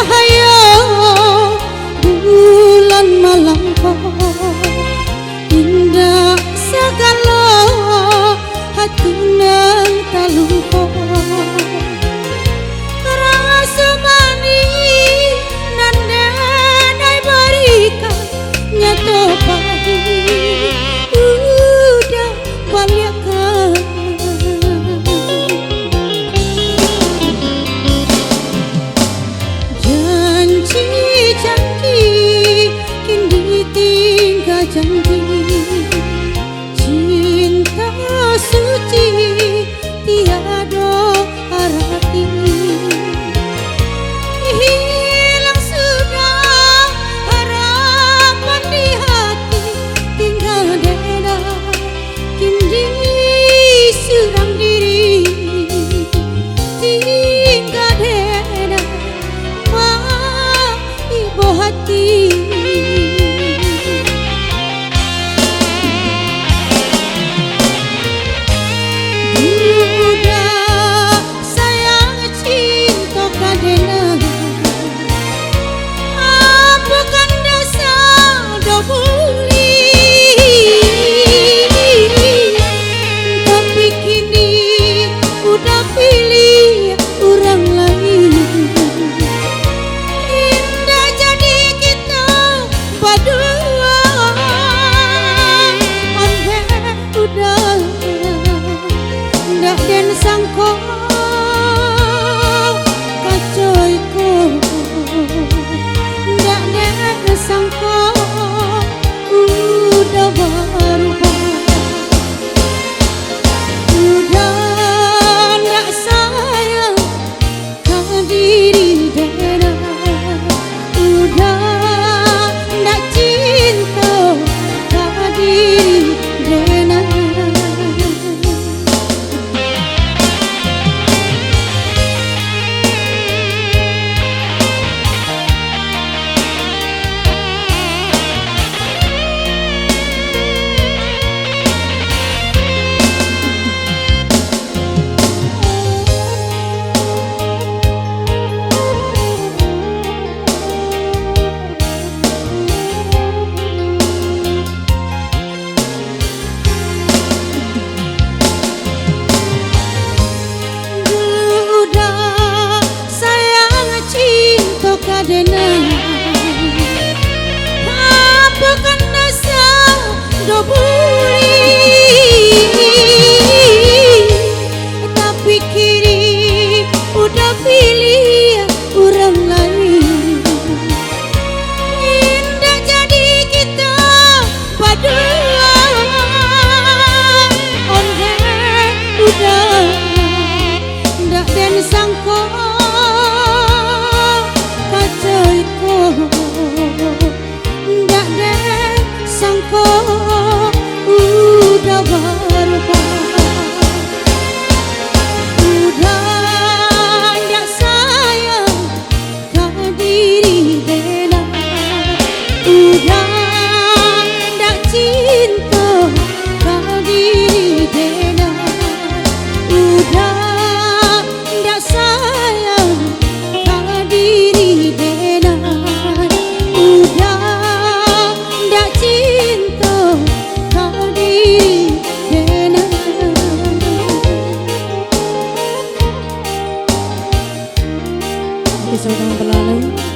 cahaya bulan malam indah segala hati nang talupa rasa manis nanda nai berikan nyata pahit udah baliakan janji kini tinggal janji cinta suci tiada arti hilang sudah harapan di hati tinggal deda kini suram diri tinggal deda ibu hati udah sayang cinta kadena bukan dasar dobuli tapi kini udah pilih orang lain dan sangko kacoiku ndak dan sangko udah berubah udah ndak sayang ke diri dena udah ndak cinta ke diri dena kadena bukan dasar dobuli tapi kini udah pilih orang lain indah jadi kita berdua onde udah ndak dan sangko ndak deh sangko udah berubah udah ndak sayang ke diri dena udah ndak cinta ke diri dena udah ndak sayang ke diri dena udah ndak cinta ke diri dena kisah yang berlalu